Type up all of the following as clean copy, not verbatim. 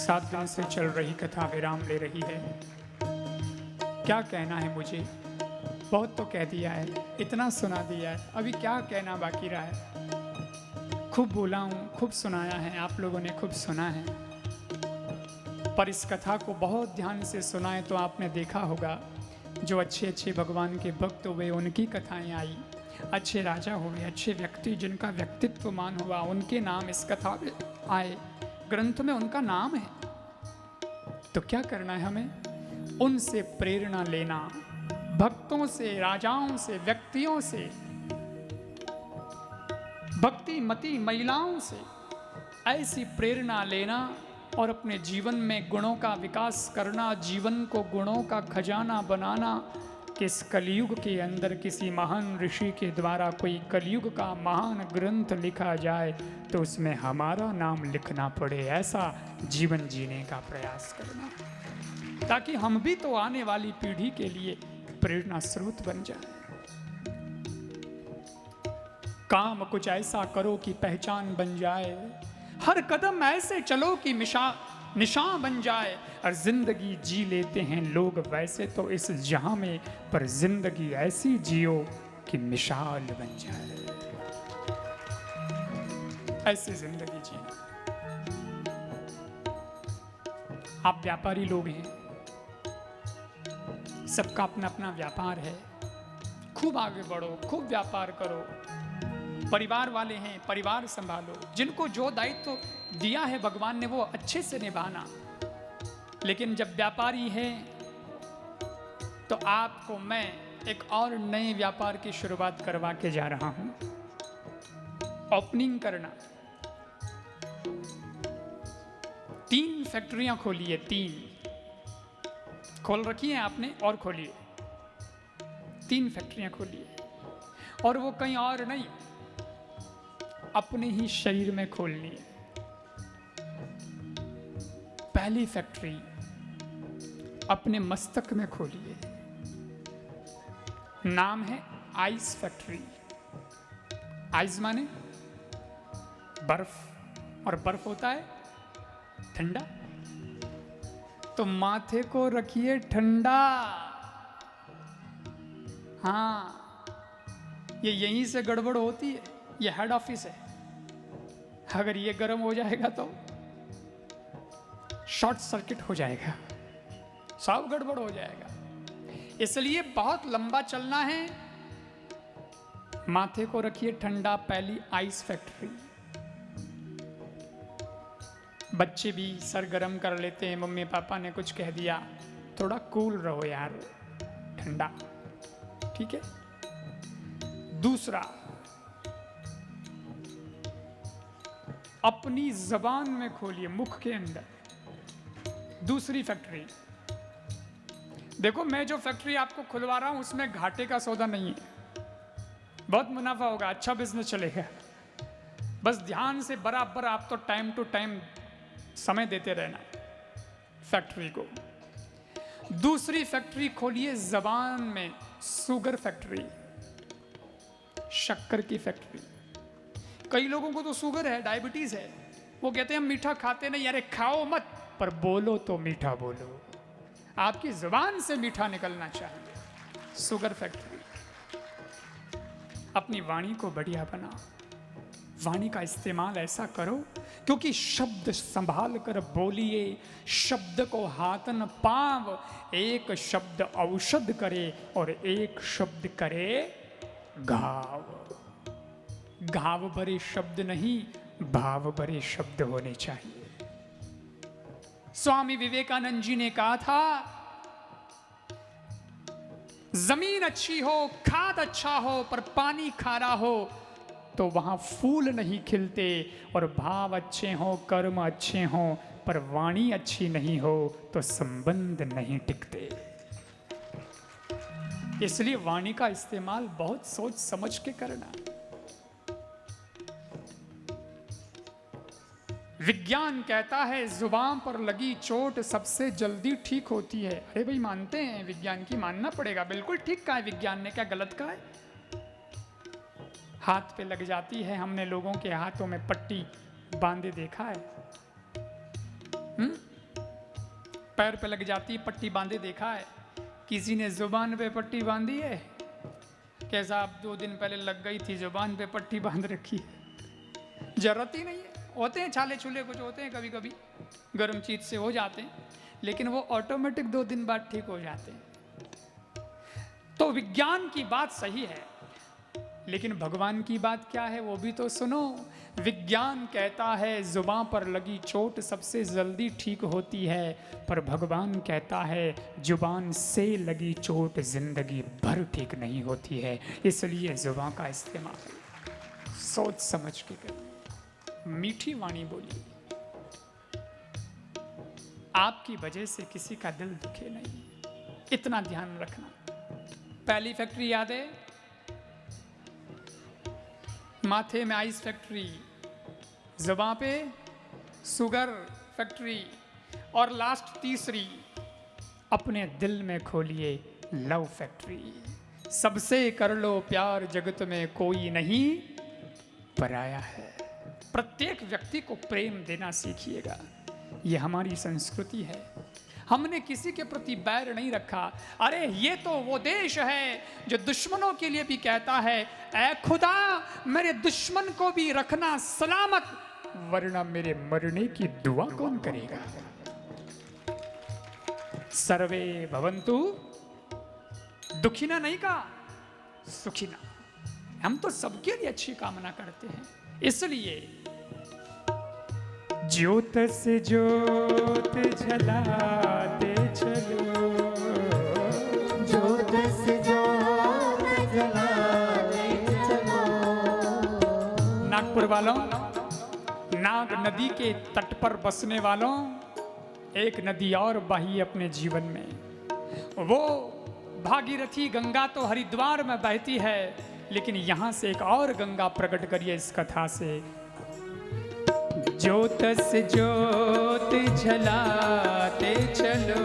7 दिन से चल रही कथा विराम ले रही है। क्या कहना है मुझे? बहुत तो कह दिया है, इतना सुना दिया है, अभी क्या कहना बाकी रहा है? खूब बोला हूँ, खूब सुनाया है, आप लोगों ने खूब सुना है, पर इस कथा को बहुत ध्यान से सुना है तो आपने देखा होगा जो अच्छे अच्छे भगवान के भक्त हुए उनकी कथाएं आई, अच्छे राजा हुए, अच्छे व्यक्ति जिनका व्यक्तित्व मान हुआ उनके नाम इस कथा में आए, ग्रंथ में उनका नाम है। तो क्या करना है हमें? उनसे प्रेरणा लेना, भक्तों से, राजाओं से, व्यक्तियों से, भक्ति मती महिलाओं से ऐसी प्रेरणा लेना और अपने जीवन में गुणों का विकास करना, जीवन को गुणों का खजाना बनाना कि इस कलयुग के अंदर किसी महान ऋषि के द्वारा कोई कलयुग का महान ग्रंथ लिखा जाए तो उसमें हमारा नाम लिखना पड़े, ऐसा जीवन जीने का प्रयास करना, ताकि हम भी तो आने वाली पीढ़ी के लिए प्रेरणा स्रोत बन जाए। काम कुछ ऐसा करो कि पहचान बन जाए, हर कदम ऐसे चलो कि निशान बन जाए, और जिंदगी जी लेते हैं लोग वैसे तो इस जहां में, पर जिंदगी ऐसी जियो कि मिसाल बन जाए, ऐसी जिंदगी जिए। आप व्यापारी लोग हैं, सबका अपना अपना व्यापार है, खूब आगे बढ़ो, खूब व्यापार करो। परिवार वाले हैं, परिवार संभालो, जिनको जो दायित्व दिया है भगवान ने वो अच्छे से निभाना। लेकिन जब व्यापारी है तो आपको मैं एक और नए व्यापार की शुरुआत करवा के जा रहा हूं। ओपनिंग करना, 3 फैक्ट्रियां खोलिए, 3 खोल रखी हैं आपने और खोलिए, 3 फैक्ट्रियां खोलिए, और वो कहीं और नहीं, अपने ही शरीर में खोलनी है। पहली फैक्ट्री अपने मस्तक में खोलिए, नाम है आइस फैक्ट्री। आइस माने बर्फ, और बर्फ होता है ठंडा, तो माथे को रखिए ठंडा। हाँ, ये यहीं से गड़बड़ होती है, ये हेड ऑफिस है। अगर ये गर्म हो जाएगा तो शॉर्ट सर्किट हो जाएगा, सब गड़बड़ हो जाएगा। इसलिए बहुत लंबा चलना है, माथे को रखिए ठंडा। पहली आइस फैक्ट्री। बच्चे भी सर गर्म कर लेते हैं, मम्मी पापा ने कुछ कह दिया, थोड़ा कूल रहो यार, ठंडा, ठीक है। दूसरा, अपनी जबान में खोलिए, मुख के अंदर। दूसरी फैक्ट्री, देखो मैं जो फैक्ट्री आपको खुलवा रहा हूं उसमें घाटे का सौदा नहीं है, बहुत मुनाफा होगा, अच्छा बिजनेस चलेगा। बस ध्यान से बराबर आप तो टाइम टू टाइम समय देते रहना फैक्ट्री को। दूसरी फैक्ट्री खोलिए जबान में, शुगर फैक्ट्री, शक्कर की फैक्ट्री। कई लोगों को तो शुगर है, डायबिटीज है, वो कहते हैं हम मीठा खाते नहीं। अरे खाओ मत, पर बोलो तो मीठा बोलो, आपकी जुबान से मीठा निकलना चाहिए। Sugar factory. अपनी वाणी को बढ़िया बनाओ, वाणी का इस्तेमाल ऐसा करो क्योंकि शब्द संभाल कर बोलिए, शब्द को हाथ न पाव, एक शब्द औषध करे और एक शब्द करे घाव। घाव भरे शब्द नहीं, भाव भरे शब्द होने चाहिए। स्वामी विवेकानंद जी ने कहा था, जमीन अच्छी हो, खाद अच्छा हो, पर पानी खारा हो तो वहां फूल नहीं खिलते, और भाव अच्छे हो, कर्म अच्छे हो, पर वाणी अच्छी नहीं हो तो संबंध नहीं टिकते। इसलिए वाणी का इस्तेमाल बहुत सोच समझ के करना। विज्ञान कहता है जुबान पर लगी चोट सबसे जल्दी ठीक होती है। अरे भाई मानते हैं, विज्ञान की मानना पड़ेगा, बिल्कुल ठीक कहा है विज्ञान ने, क्या गलत कहा है? हाथ पे लग जाती है, हमने लोगों के हाथों में पट्टी बांधे देखा है। पैर पे लग जाती है, पट्टी बांधे देखा है? किसी ने जुबान पे पट्टी बांधी है? कैसा आप 2 दिन पहले लग गई थी, जुबान पे पट्टी बांध रखी है, जरूरत ही नहीं है। होते हैं छाले छुले कुछ होते हैं कभी कभी, गर्म चीज से हो जाते हैं, लेकिन वो ऑटोमेटिक 2 दिन बाद ठीक हो जाते हैं। तो विज्ञान की बात सही है, लेकिन भगवान की बात क्या है वो भी तो सुनो। विज्ञान कहता है जुबान पर लगी चोट सबसे जल्दी ठीक होती है, पर भगवान कहता है जुबान से लगी चोट जिंदगी भर ठीक नहीं होती है। इसलिए जुबान का इस्तेमाल सोच समझ के करें, मीठी वाणी बोलिए, आपकी वजह से किसी का दिल दुखे नहीं, इतना ध्यान रखना। पहली फैक्ट्री याद है? माथे में आइस फैक्ट्री, जुबान पे शुगर फैक्ट्री, और लास्ट तीसरी अपने दिल में खोलिए लव फैक्ट्री। सबसे कर लो प्यार, जगत में कोई नहीं पराया है। प्रत्येक व्यक्ति को प्रेम देना सीखिएगा, ये हमारी संस्कृति है। हमने किसी के प्रति बैर नहीं रखा। अरे ये तो वो देश है जो दुश्मनों के लिए भी कहता है, ऐ खुदा मेरे दुश्मन को भी रखना सलामत, वरना मेरे मरने की दुआ कौन करेगा। सर्वे भवन्तु दुखिना नहीं कहा, सुखिना। हम तो सबके लिए अच्छी कामना करते हैं। इसलिए ज्योत से ज्योत जलाते चलो, ज्योत से ज्योत जलाते चलो। नागपुर वालों, नाग नदी के तट पर बसने वालों, एक नदी और बही अपने जीवन में। वो भागीरथी गंगा तो हरिद्वार में बहती है, लेकिन यहां से एक और गंगा प्रकट करिए इस कथा से। ज्योत से ज्योत जलाते चलो,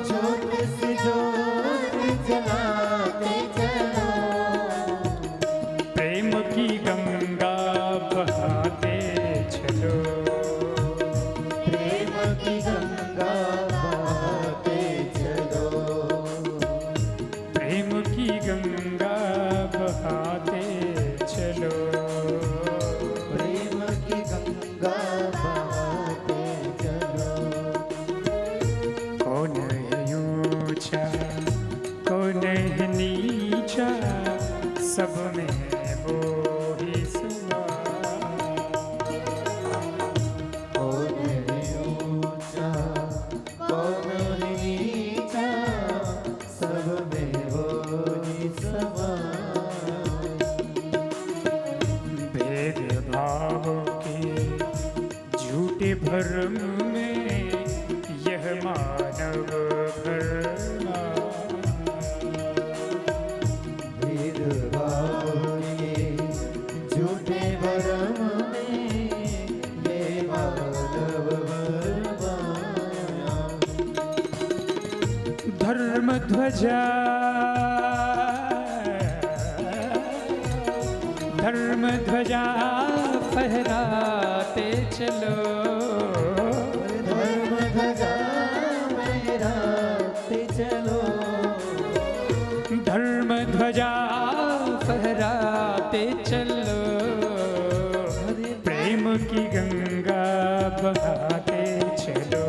ज्योत से ज्योत जलाते चलो। प्रेम की गंगा बहाते चलो, प्रेम की गंगा बहाते चलो। प्रेम की गंगा बहाते चलो। कौन है ऊंचा कौन है नीचा, सब में वो ही समान। कौन है ऊंचा कौन है नीचा, सब में वो ही समान। भेदभाव के झूठे भरम में यह मानव भरमा। भेदभाव के झूठे भरम में ये मानव भरमाया। धर्म ध्वजा धर्म ध्वजा फहराते चलो, धर्म ध्वजा फहराते चलो। धर्म ध्वजा फहराते चलो। प्रेम की गंगा बहाते चलो,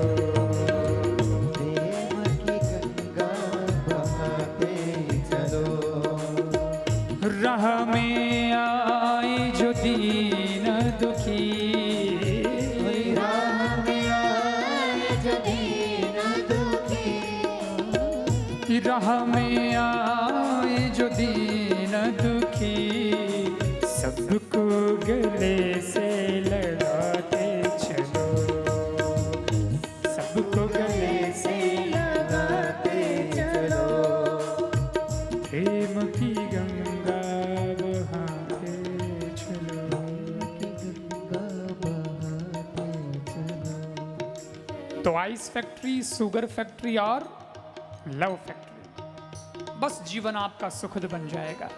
प्रेम की गंगा बहाते चलो। राह में आए जो दीन दुखी, राह में आए जो दीन दुखी, राह में आए जो दीन दुखी, सबको गले से लगाते चलो, सबको गले से लगाते चलो। प्रेम की गंगा बहाते चलो। गंगा बहाते चलो। तो आइस फैक्ट्री, शुगर फैक्ट्री और लव फैक्ट्री, बस जीवन आपका सुखद बन जाएगा।